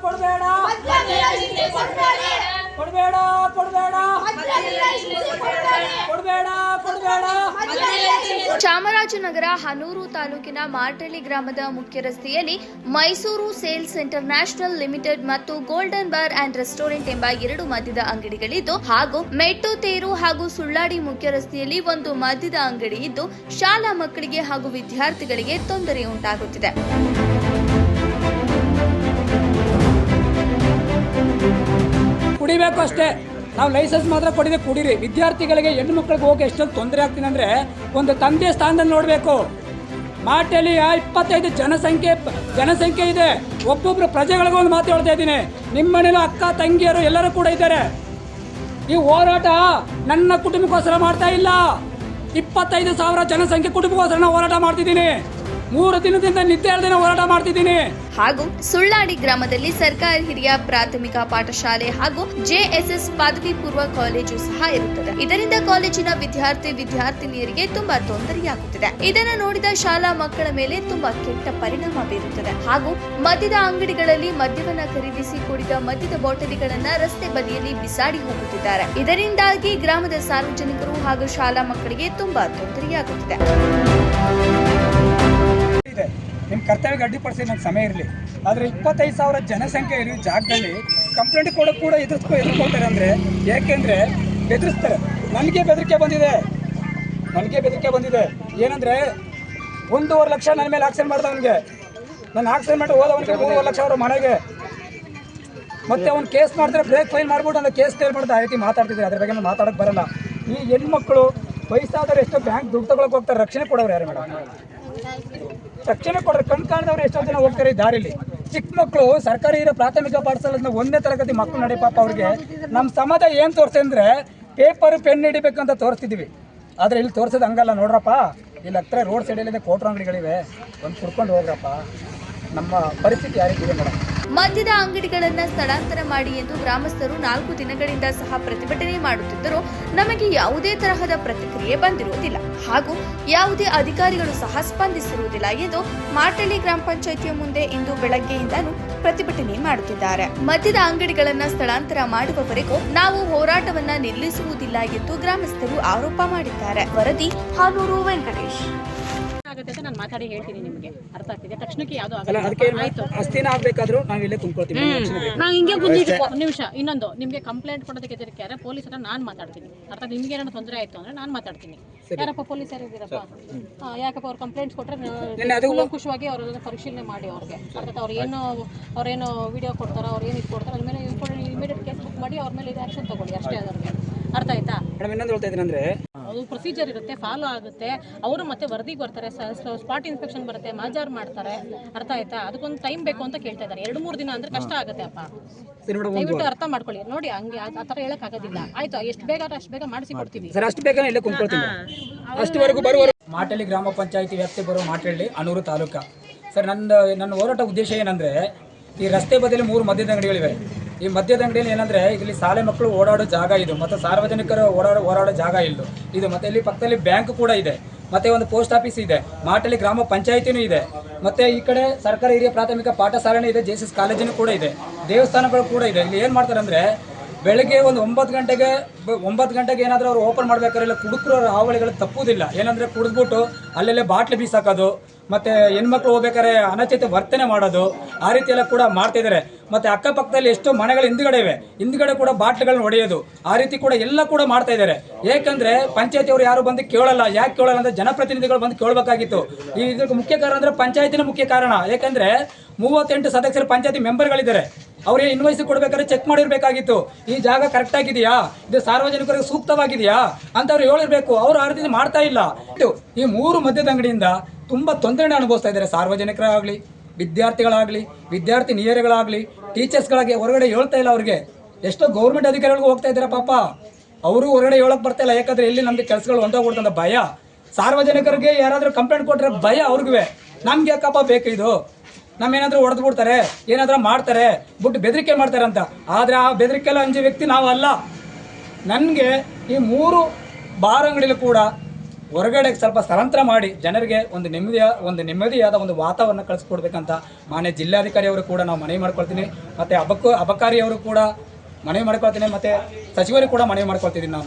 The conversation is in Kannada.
ಕೊಡಬೇಡ ಕೊಡಬೇಡ ಕೊಡಬೇಡ ಕೊಡಬೇಡ ಕೊಡಬೇಡ. ಚಾಮರಾಜನಗರ ಹನೂರು ತಾಲೂಕಿನ ಮಾರ್ಟಳ್ಳಿ ಗ್ರಾಮದ ಮುಖ್ಯ ರಸ್ತೆಯಲ್ಲಿ ಮೈಸೂರು ಸೇಲ್ಸ್ ಇಂಟರ್ನ್ಯಾಷನಲ್ ಲಿಮಿಟೆಡ್ ಮತ್ತು ಗೋಲ್ಡನ್ ಬಾರ್ ಅಂಡ್ ರೆಸ್ಟೋರೆಂಟ್ ಎಂಬ ಎರಡು ಮದ್ಯದ ಅಂಗಡಿಗಳಿದ್ದು ಹಾಗೂ ಮೆಟ್ಟು ತೇರು ಹಾಗೂ ಸುಳ್ಳಾಡಿ ಮುಖ್ಯ ರಸ್ತೆಯಲ್ಲಿ ಒಂದು ಮದ್ಯದ ಅಂಗಡಿ ಇದ್ದು ಶಾಲಾ ಮಕ್ಕಳಿಗೆ ಹಾಗೂ ವಿದ್ಯಾರ್ಥಿಗಳಿಗೆ ತೊಂದರೆ ಉಂಟಾಗುತ್ತಿದೆ. ಕುಡಿಬೇಕು ಅಷ್ಟೇ, ನಾವು ಲೈಸೆನ್ಸ್ ಮಾತ್ರ ಕೊಟ್ಟಿದೆ, ಕುಡೀರಿ. ವಿದ್ಯಾರ್ಥಿಗಳಿಗೆ ಹೆಣ್ಣು ಮಕ್ಕಳಿಗೆ ಹೋಗಿ ಎಷ್ಟೊಂದು ತೊಂದರೆ ಆಗ್ತೀನಿ ಅಂದರೆ ಒಂದು ತಂದೆ ಸ್ಥಾನದಲ್ಲಿ ನೋಡಬೇಕು. ಮಾರ್ಟಳ್ಳಿ 25 ಜನಸಂಖ್ಯೆ ಇದೆ. ಒಬ್ಬೊಬ್ರು ಪ್ರಜೆಗಳಿಗೂ ಒಂದು ಮಾತು ಹೇಳ್ತಾ ಇದ್ದೀನಿ, ನಿಮ್ಮ ಮನೇಲಿ ಅಕ್ಕ ತಂಗಿಯರು ಎಲ್ಲರೂ ಕೂಡ ಇದ್ದಾರೆ. ಈ ಹೋರಾಟ ನನ್ನ ಕುಟುಂಬಕ್ಕೋಸ್ಕರ ಮಾಡ್ತಾ ಇಲ್ಲ, 25,000 ಜನಸಂಖ್ಯೆ ಕುಟುಂಬಕ್ಕೋಸ್ಕರ ನಾನು ಹೋರಾಟ ಮಾಡ್ತಿದ್ದೀನಿ. 3 ದಿನದಿಂದ ನಿದ್ದೆ ಇಲ್ಲದೆ ಹೋರಾಟ ಮಾಡ್ತಿದ್ದೀನಿ. ಹಾಗೂ ಸುಳ್ಳಾಡಿ ಗ್ರಾಮದಲ್ಲಿ ಸರ್ಕಾರಿ ಹಿರಿಯ ಪ್ರಾಥಮಿಕ ಪಾಠಶಾಲೆ ಹಾಗೂ ಜೆಎಸ್ಎಸ್ ಪದವಿ ಪೂರ್ವ ಕಾಲೇಜು ಸಹ ಇರುತ್ತದೆ. ಇದರಿಂದ ಕಾಲೇಜಿನ ವಿದ್ಯಾರ್ಥಿನಿಯರಿಗೆ ತುಂಬಾ ತೊಂದರೆಯಾಗುತ್ತಿದೆ. ಇದನ್ನು ನೋಡಿದ ಶಾಲಾ ಮಕ್ಕಳ ಮೇಲೆ ತುಂಬಾ ಕೆಟ್ಟ ಪರಿಣಾಮ ಬೀರುತ್ತದೆ. ಹಾಗೂ ಮದ್ಯದ ಅಂಗಡಿಗಳಲ್ಲಿ ಮದ್ಯವನ್ನ ಖರೀದಿಸಿ ಕುಡಿದ ಮದ್ಯದ ಬಾಟಲಿಗಳನ್ನ ರಸ್ತೆ ಬದಿಯಲ್ಲಿ ಬಿಸಾಡಿ ಹೋಗುತ್ತಿದ್ದಾರೆ. ಇದರಿಂದಾಗಿ ಗ್ರಾಮದ ಸಾರ್ವಜನಿಕರು ಹಾಗೂ ಶಾಲಾ ಮಕ್ಕಳಿಗೆ ತುಂಬಾ ತೊಂದರೆಯಾಗುತ್ತಿದೆ. ನಿಮ್ಮ ಕರ್ತವ್ಯಕ್ಕೆ ಅಡ್ಡಿಪಡಿಸಿ ನನಗೆ ಸಮಯ ಇರಲಿ, ಆದರೆ 25,000 ಜನಸಂಖ್ಯೆ ಇರೋ ಜಾಗದಲ್ಲಿ ಕಂಪ್ಲೇಂಟ್ ಕೊಡೋಕೆ ಕೂಡ ಎದುರ್ಕೊಳ್ತಾರೆ. ಅಂದರೆ ಏಕೆಂದರೆ ಬೆದರಿಸ್ತಾರೆ. ನನಗೆ ಬೆದರಿಕೆ ಬಂದಿದೆ. ಏನಂದರೆ 1.5 ಲಕ್ಷ ನನ್ನ ಮೇಲೆ ಆಕ್ಸಿಡೆಂಟ್ ಮಾಡಿದವನಿಗೆ, ನಾನು ಆಕ್ಸಿಡೆಂಟ್ ಮಾಡಿ ಹೋದವನಿಗೆ 3.5 ಲಕ್ಷ ಅವ್ರ ಮನೆಗೆ. ಮತ್ತು ಅವ್ನು ಕೇಸ್ ಮಾಡ್ತಾರೆ, ಬ್ರೇಕ್ ಫೈಲ್ ಮಾಡ್ಬಿಟ್ಟು அந்த ಕೇಸ್ ಕ್ಲಿಯರ್ ಮಾಡಿದ ಆ ರೀತಿ ಮಾತಾಡ್ತಿದ್ದಾರೆ. ಅದ್ರ ಬಗ್ಗೆ ಮಾತಾಡೋಕ್ಕೆ ಬರಲ್ಲ. ಈ ಹೆಣ್ಮಕ್ಳು ವಯಸ್ಸಾದವ್ರು ಎಷ್ಟೋ ಬ್ಯಾಂಕ್ ದುಡ್ಡು ತಗೊಳಕ್ಕೆ ಹೋಗ್ತಾರೆ, ರಕ್ಷಣೆ ಕೊಡೋರು ಯಾರು ಮೇಡಮ್? ರಕ್ಷಣೆ ಕೊಡ್ರೆ ಕಣ್ ಕಾಣದವ್ರು ಎಷ್ಟೋ ಜನ ಹೋಗ್ತಾರೆ ಈ ದಾರಿಲಿ. ಚಿಕ್ಕ ಮಕ್ಕಳು ಸರ್ಕಾರಿ ಹಿರಿಯ ಪ್ರಾಥಮಿಕ ಪಾಠಶಾಲೆ 1ನೇ ತರಗತಿ ಮಕ್ಕಳು ನಡೆ ಪಾಪ ಅವ್ರಿಗೆ ನಮ್ಮ ಸಮಾಜ ಏನು ತೋರಿಸಿ ಅಂದರೆ ಪೇಪರ್ ಪೆನ್ ಹಿಡಿಬೇಕಂತ ತೋರಿಸ್ತಿದ್ವಿ. ಆದರೆ ಇಲ್ಲಿ ತೋರಿಸೋದು ಹಂಗಲ್ಲ. ನೋಡ್ರಪ್ಪ, ಇಲ್ಲಿ ಹತ್ರ ರೋಡ್ ಸೈಡಲ್ಲಿದೆ ಕೋಟ್ರ ಅಂಗಡಿಗಳಿವೆ, ಒಂದು ಕುಡ್ಕೊಂಡು ಹೋಗ್ರಪ್ಪ. ನಮ್ಮ ಪರಿಸ್ಥಿತಿ ಯಾವ ರೀತಿ ಇದೆ ಮೇಡಮ್? ಮದ್ಯದ ಅಂಗಡಿಗಳನ್ನ ಸ್ಥಳಾಂತರ ಮಾಡಿ ಎಂದು ಗ್ರಾಮಸ್ಥರು 4 ದಿನಗಳಿಂದ ಸಹ ಪ್ರತಿಭಟನೆ ಮಾಡುತ್ತಿದ್ದರೂ ನಮಗೆ ಯಾವುದೇ ತರಹದ ಪ್ರತಿಕ್ರಿಯೆ ಬಂದಿರುವುದಿಲ್ಲ ಹಾಗೂ ಯಾವುದೇ ಅಧಿಕಾರಿಗಳು ಸಹ ಸ್ಪಂದಿಸಿರುವುದಿಲ್ಲ ಎಂದು ಮಾರ್ಟಳ್ಳಿ ಗ್ರಾಮ ಪಂಚಾಯಿತಿಯ ಮುಂದೆ ಇಂದು ಬೆಳಗ್ಗೆಯಿಂದಲೂ ಪ್ರತಿಭಟನೆ ಮಾಡುತ್ತಿದ್ದಾರೆ. ಮದ್ಯದ ಅಂಗಡಿಗಳನ್ನ ಸ್ಥಳಾಂತರ ಮಾಡುವವರೆಗೂ ನಾವು ಹೋರಾಟವನ್ನ ನಿಲ್ಲಿಸುವುದಿಲ್ಲ ಎಂದು ಗ್ರಾಮಸ್ಥರು ಆರೋಪ ಮಾಡಿದ್ದಾರೆ. ವರದಿ ಹಾನೂರು ವೆಂಕಟೇಶ್. ನಾನು ಮಾತಾಡಿ ಹೇಳ್ತೀನಿ, ನಿಮಗೆ ಅರ್ಥ ಆಗ್ತಿದೆ. ತಕ್ಷಣಕ್ಕೆ ಯಾವ್ದು ಅಸ್ತಿನ ಆಗ್ಬೇಕಾದ್ರೂ ನಾವು ಇಲ್ಲೇ ತುಂಬ್ಕೊಳ್ತೀವಿ. ನಾವು ಹಿಂಗೆ ಒಂದು ನಿಮಿಷ ಇನ್ನೊಂದು ನಿಮಗೆ ಕಂಪ್ಲೇಂಟ್ ಕೊಡೋದಕ್ಕೆ ಎದರಿಕೆ ಪೊಲೀಸ್ ಹತ್ರ ನಾನು ಮಾತಾಡ್ತೀನಿ. ಅರ್ಥಾತ್ ನಿಮ್ಗೆ ಏನಾದ್ರು ತೊಂದರೆ ಆಯ್ತು ಅಂದ್ರೆ ನಾನು ಮಾತಾಡ್ತೀನಿ. ಯಾರಪ್ಪ ಪೊಲೀಸ್ ಯಾರಿದ್ದೀರಪ್ಪ, ಯಾಕಪ್ಪ ಅವ್ರು ಕಂಪ್ಲೇಂಟ್ಸ್ ಕೊಟ್ಟರೆ ಖುಷಿಯಾಗಿ ಅವ್ರನ್ನ ಪರಿಶೀಲನೆ ಮಾಡಿ ಅವ್ರಿಗೆ ಅರ್ಥಾತ್ ಅವ್ರೇನು ವಿಡಿಯೋ ಕೊಡ್ತಾರೋ ಅವ್ರು ಏನು ಇದು ಕೊಡ್ತಾರೋ ಅದ್ರ ಮೇಲೆ ಇಮಿಡಿಯೇಟ್ ಕೇಸ್ ಬುಕ್ ಮಾಡಿ ಅವ್ರ ಮೇಲೆ ಇದು ಆಕ್ಷನ್ ತಗೊಳ್ಳಿ ಅಷ್ಟೇ. ಅದಕ್ಕೆ ಅರ್ಥ ಆಯ್ತಾ? ಇನ್ನೊಂದು ಹೇಳ್ತಾ ಇದ್ದೀನಿ ಅಂದರೆ ಅದು ಪ್ರೊಸೀಜರ್ ಇರುತ್ತೆ, ಫಾಲೋ ಆಗುತ್ತೆ. ಅವರು ಮತ್ತೆ ವರದಿಗೆ ಬರ್ತಾರೆ, ಸ್ಪಾಟ್ ಇನ್ಸ್ಪೆಕ್ಷನ್ ಬರುತ್ತೆ, ಮಾಜಾರ್ ಮಾಡ್ತಾರೆ. ಅರ್ಥ ಆಯ್ತಾ? ಅದಕ್ಕೊಂದು ಟೈಮ್ ಬೇಕು ಅಂತ ಕೇಳ್ತಾ ಇದ್ದಾರೆ. 2-3 ದಿನ ಅಂದ್ರೆ ಕಷ್ಟ ಆಗುತ್ತೆ ಅಪ್ಪ, ದಯವಿಟ್ಟು ಅರ್ಥ ಮಾಡ್ಕೊಳ್ಳಿ. ನೋಡಿ ಹಂಗೆ ಆ ಥರ ಹೇಳಕ್ ಆಗೋದಿಲ್ಲ. ಆಯ್ತು, ಎಷ್ಟು ಬೇಗ ಅಷ್ಟು ಬೇಗ ಮಾಡಿಸಿ ಕೊಡ್ತೀವಿ ಸರ್, ಅಷ್ಟು ಬೇಗ ಇಲ್ಲೇ ಕುಂತ್ಕೊಳ್ತೀವಿ. ಅಷ್ಟುವರೆಗೂ ಬರುವ ಮಾರ್ಟಳ್ಳಿ ಗ್ರಾಮ ಪಂಚಾಯಿತಿ ವ್ಯಾಪ್ತಿ ಬರೋ ಮಾರ್ಟಳ್ಳಿ ಹನೂರು ತಾಲೂಕು. ಸರ್, ನನ್ನ ಹೋರಾಟ ಉದ್ದೇಶ ಏನಂದರೆ, ಈ ರಸ್ತೆ ಬದಿಯಲ್ಲಿ 3 ಮದ್ಯದ ಅಂಗಡಿಗಳಿವೆ. ಈ ಮದ್ಯದ ಅಂಗಡಿಯಲ್ಲಿ ಏನಂದರೆ ಇಲ್ಲಿ ಶಾಲೆ ಮಕ್ಕಳು ಓಡಾಡೋ ಜಾಗ ಇದು, ಮತ್ತು ಸಾರ್ವಜನಿಕರು ಓಡಾಡೋ ಜಾಗ ಇದು, ಮತ್ತು ಇಲ್ಲಿ ಪಕ್ಕದಲ್ಲಿ ಬ್ಯಾಂಕ್ ಕೂಡ ಇದೆ, ಮತ್ತು ಒಂದು ಪೋಸ್ಟ್ ಆಫೀಸ್ ಇದೆ, ಮಾರ್ಟಳ್ಳಿ ಗ್ರಾಮ ಪಂಚಾಯಿತಿನೂ ಇದೆ, ಮತ್ತು ಈ ಕಡೆ ಸರ್ಕಾರಿ ಹಿರಿಯ ಪ್ರಾಥಮಿಕ ಪಾಠಶಾಲೆನೂ ಇದೆ, ಜೆಎಸ್ಎಸ್ ಕಾಲೇಜಿನೂ ಕೂಡ ಇದೆ, ದೇವಸ್ಥಾನಗಳು ಕೂಡ ಇದೆ. ಇಲ್ಲಿ ಏನು ಮಾಡ್ತಾರೆ ಅಂದರೆ ಬೆಳಗ್ಗೆ ಒಂದು 9 ಗಂಟೆಗೆ ಏನಾದರೂ ಅವ್ರು ಓಪನ್ ಮಾಡಬೇಕಾದ್ರೆ ಕುಡುಕರು ಹಾವಳಿಗಳು ತಪ್ಪುವುದಿಲ್ಲ. ಏನಂದರೆ ಕುಡಿದ್ಬಿಟ್ಟು ಅಲ್ಲೆಲ್ಲೇ ಬಾಟ್ಲಿ ಬೀಸಾಕೋದು, ಮತ್ತು ಹೆಣ್ಮಕ್ಳು ಹೋಗ್ಬೇಕಾದ್ರೆ ಅನಚಿತ ವರ್ತನೆ ಮಾಡೋದು, ಆ ರೀತಿ ಎಲ್ಲ ಕೂಡ ಮಾಡ್ತಿದ್ದಾರೆ. ಮತ್ತು ಅಕ್ಕಪಕ್ಕದಲ್ಲಿ ಎಷ್ಟೋ ಮನೆಗಳು ಹಿಂದ್ಗಡೆ ಕೂಡ ಬಾಟ್ಲಿಗಳನ್ನ ಹೊಡೆಯೋದು, ಆ ರೀತಿ ಕೂಡ ಎಲ್ಲ ಕೂಡ ಮಾಡ್ತಾ ಇದ್ದಾರೆ. ಏಕೆಂದರೆ ಪಂಚಾಯತಿಯವರು ಯಾರು ಬಂದು ಕೇಳಲ್ಲ. ಯಾಕೆ ಕೇಳಲ್ಲ ಅಂದರೆ ಜನಪ್ರತಿನಿಧಿಗಳು ಬಂದು ಕೇಳಬೇಕಾಗಿತ್ತು. ಇದಕ್ಕೆ ಮುಖ್ಯ ಕಾರಣ ಅಂದರೆ ಪಂಚಾಯತಿನ ಮುಖ್ಯ ಕಾರಣ. ಏಕೆಂದರೆ 38 ಸದಸ್ಯರು ಪಂಚಾಯತಿ ಮೆಂಬರ್ಗಳಿದ್ದಾರೆ. ಅವ್ರಿಗೆ ಇನ್ವಾಯ್ಸ್ ಕೊಡಬೇಕಾದ್ರೆ ಚೆಕ್ ಮಾಡಿರಬೇಕಾಗಿತ್ತು. ಈ ಜಾಗ ಕರೆಕ್ಟ್ ಆಗಿದೆಯಾ, ಇದು ಸಾರ್ವಜನಿಕರಿಗೆ ಸೂಕ್ತವಾಗಿದೆಯಾ ಅಂತ ಅವ್ರು ಹೇಳಿರಬೇಕು. ಅವರು ಆ ರೀತಿ ಮಾಡ್ತಾ ಇಲ್ಲ. ಈ 3 ಮದ್ಯದ ಅಂಗಡಿಯಿಂದ ತುಂಬ ತೊಂದರೆ ಅನುಭವಿಸ್ತಾ ಇದ್ದಾರೆ. ಸಾರ್ವಜನಿಕರಾಗಲಿ, ವಿದ್ಯಾರ್ಥಿಗಳಾಗಲಿ, ವಿದ್ಯಾರ್ಥಿನಿಯರುಗಳಾಗಲಿ, ಟೀಚರ್ಸ್ಗಳಾಗಿ ಹೊರಗಡೆ ಹೇಳ್ತಾ ಇಲ್ಲ. ಅವ್ರಿಗೆ ಎಷ್ಟೋ ಗೌರ್ಮೆಂಟ್ ಅಧಿಕಾರಿಗಳಿಗೂ ಹೋಗ್ತಾ ಇದ್ದಾರೆ ಪಾಪ, ಅವರು ಹೊರಗಡೆ ಹೇಳೋಕೆ ಬರ್ತಾ ಇಲ್ಲ. ಯಾಕಂದರೆ ಎಲ್ಲಿ ನಮಗೆ ಕೆಲಸಗಳು ಹೊಂದೋಗ್ಬಿಡ್ತಂತ ಭಯ. ಸಾರ್ವಜನಿಕರಿಗೆ ಯಾರಾದರೂ ಕಂಪ್ಲೇಂಟ್ ಕೊಟ್ಟರೆ ಭಯ ಅವ್ರಿಗೂ. ನಮ್ಗೆ ಯಾಕಪ್ಪ ಬೇಕು ಇದು, ನಮ್ಮೇನಾದರೂ ಹೊಡೆದು ಬಿಡ್ತಾರೆ, ಏನಾದರೂ ಮಾಡ್ತಾರೆ, ಬಿಟ್ಟು ಬೆದರಿಕೆ ಮಾಡ್ತಾರೆ ಅಂತ. ಆದರೆ ಆ ಬೆದರಿಕೆಲ್ಲ ಅಂಜೋ ವ್ಯಕ್ತಿ ನಾವು ಅಲ್ಲ. ನನಗೆ ಈ 3 ಬಾರ್ ಅಂಗಡಿಲೂ ಕೂಡ ಹೊರಗಡೆ ಸ್ವಲ್ಪ ಸ್ಥಳಾಂತರ ಮಾಡಿ ಜನರಿಗೆ ಒಂದು ನೆಮ್ಮದಿಯಾದ ಒಂದು ವಾತಾವರಣ ಕಳಿಸ್ಕೊಡ್ಬೇಕಂತ ಮಾನ್ಯ ಜಿಲ್ಲಾಧಿಕಾರಿ ಅವರು ಕೂಡ ನಾವು ಮನವಿ ಮಾಡ್ಕೊಳ್ತೀನಿ, ಮತ್ತು ಅಬಕಾರಿ ಅವರು ಕೂಡ ಮನವಿ ಮಾಡ್ಕೊಳ್ತೀನಿ, ಮತ್ತು ಸಚಿವರಿಗೆ ಕೂಡ ಮನವಿ ಮಾಡ್ಕೊಳ್ತಿದ್ದೀನಿ ನಾನು.